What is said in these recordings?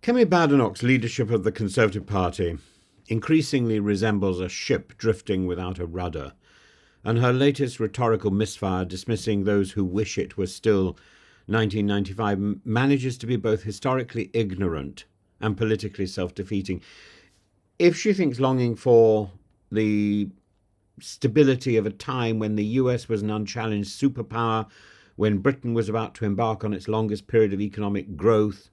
Kemi Badenoch's leadership of the Conservative Party increasingly resembles a ship drifting without a rudder, and her latest rhetorical misfire, dismissing those who wish it were still 1995, manages to be both historically ignorant and politically self-defeating. If she thinks longing for the stability of a time when the US was an unchallenged superpower, when Britain was about to embark on its longest period of economic growth,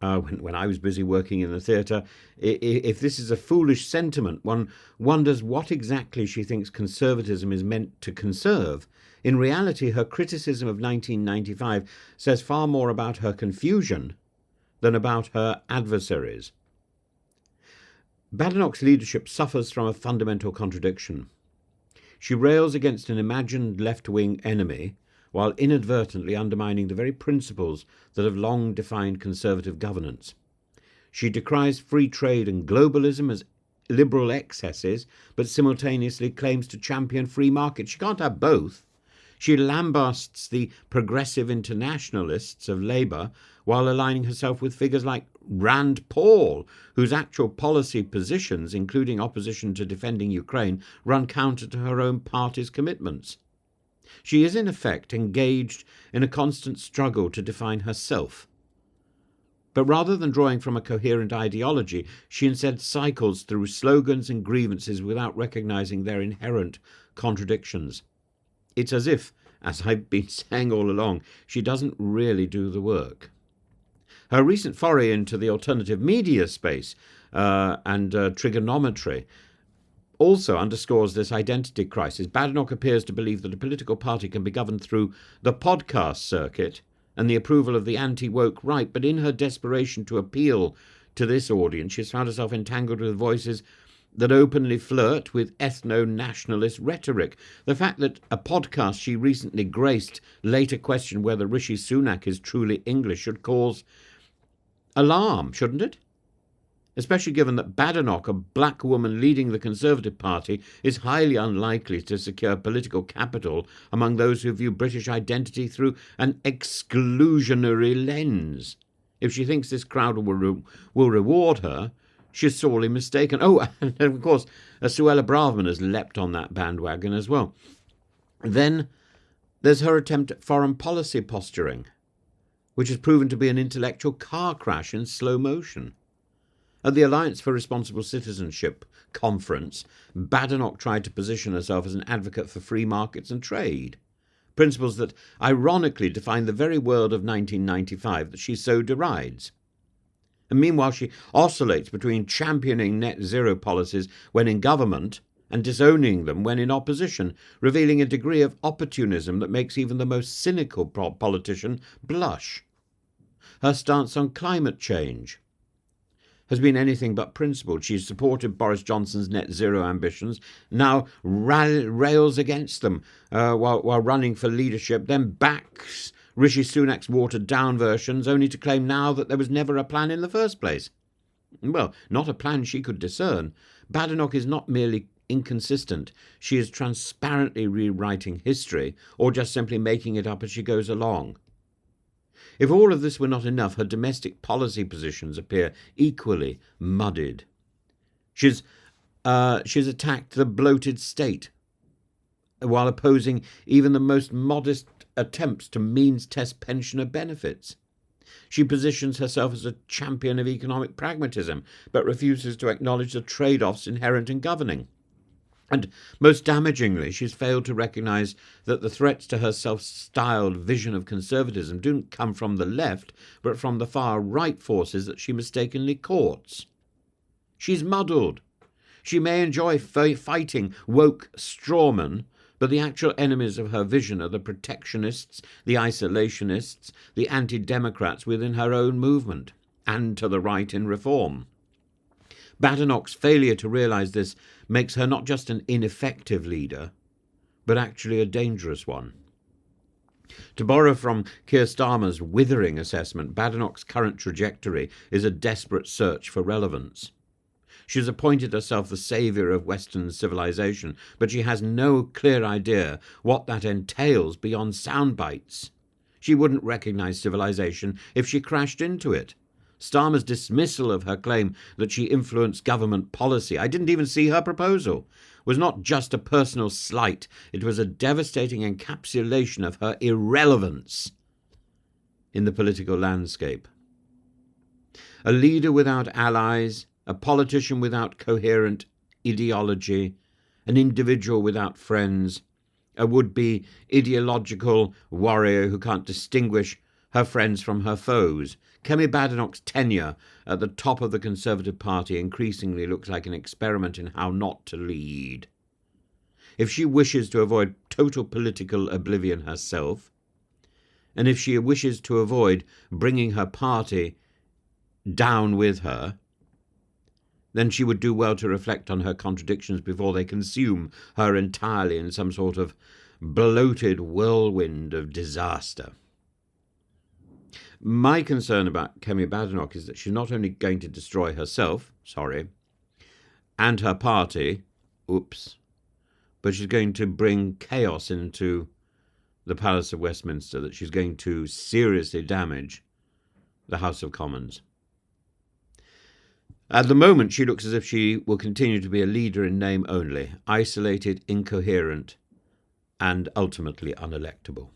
when I was busy working in the theatre, if this is a foolish sentiment, one wonders what exactly she thinks conservatism is meant to conserve. In reality, her criticism of 1995 says far more about her confusion than about her adversaries. Badenoch's leadership suffers from a fundamental contradiction. She rails against an imagined left-wing enemy while inadvertently undermining the very principles that have long defined conservative governance. She decries free trade and globalism as liberal excesses, but simultaneously claims to champion free markets. She can't have both. She lambasts the progressive internationalists of Labour while aligning herself with figures like Rand Paul, whose actual policy positions, including opposition to defending Ukraine, run counter to her own party's commitments. She is, in effect, engaged in a constant struggle to define herself. But rather than drawing from a coherent ideology, she instead cycles through slogans and grievances without recognising their inherent contradictions. It's as if, as I've been saying all along, she doesn't really do the work. Her recent foray into the alternative media space and trigonometry also underscores this identity crisis. Badenoch appears to believe that a political party can be governed through the podcast circuit and the approval of the anti-woke right, but in her desperation to appeal to this audience, she's found herself entangled with voices that openly flirt with ethno-nationalist rhetoric. The fact that a podcast she recently graced later questioned whether Rishi Sunak is truly English should cause alarm, shouldn't it? Especially given that Badenoch, a black woman leading the Conservative Party, is highly unlikely to secure political capital among those who view British identity through an exclusionary lens. If she thinks this crowd will reward her, she's sorely mistaken. Oh, and of course, Suella Braverman has leapt on that bandwagon as well. Then there's her attempt at foreign policy posturing, which has proven to be an intellectual car crash in slow motion. At the Alliance for Responsible Citizenship conference, Badenoch tried to position herself as an advocate for free markets and trade, principles that ironically define the very world of 1995 that she so derides. And meanwhile, she oscillates between championing net zero policies when in government and disowning them when in opposition, revealing a degree of opportunism that makes even the most cynical politician blush. Her stance on climate change has been anything but principled. She's supported Boris Johnson's net zero ambitions, now rails against them while running for leadership, then backs Rishi Sunak's watered-down versions, only to claim now that there was never a plan in the first place. Well, not a plan she could discern. Badenoch is not merely inconsistent. She is transparently rewriting history, or just simply making it up as she goes along. If all of this were not enough, her domestic policy positions appear equally muddied. She's attacked the bloated state while opposing even the most modest attempts to means-test pensioner benefits. She positions herself as a champion of economic pragmatism, but refuses to acknowledge the trade-offs inherent in governing. And most damagingly, she's failed to recognise that the threats to her self-styled vision of conservatism don't come from the left, but from the far-right forces that she mistakenly courts. She's muddled. She may enjoy fighting woke strawmen, but the actual enemies of her vision are the protectionists, the isolationists, the anti-democrats within her own movement, and to the right in reform. Badenoch's failure to realise this makes her not just an ineffective leader, but actually a dangerous one. To borrow from Keir Starmer's withering assessment, Badenoch's current trajectory is a desperate search for relevance. She has appointed herself the saviour of Western civilization, but she has no clear idea what that entails beyond sound bites. She wouldn't recognise civilization if she crashed into it. Starmer's dismissal of her claim that she influenced government policy — I didn't even see her proposal — was not just a personal slight, it was a devastating encapsulation of her irrelevance in the political landscape. A leader without allies, a politician without coherent ideology, an individual without friends, a would-be ideological warrior who can't distinguish her friends from her foes. Kemi Badenoch's tenure at the top of the Conservative Party increasingly looks like an experiment in how not to lead. If she wishes to avoid total political oblivion herself, and if she wishes to avoid bringing her party down with her, then she would do well to reflect on her contradictions before they consume her entirely in some sort of bloated whirlwind of disaster. My concern about Kemi Badenoch is that she's not only going to destroy herself, and her party, but she's going to bring chaos into the Palace of Westminster, that she's going to seriously damage the House of Commons. At the moment, she looks as if she will continue to be a leader in name only, isolated, incoherent, and ultimately unelectable.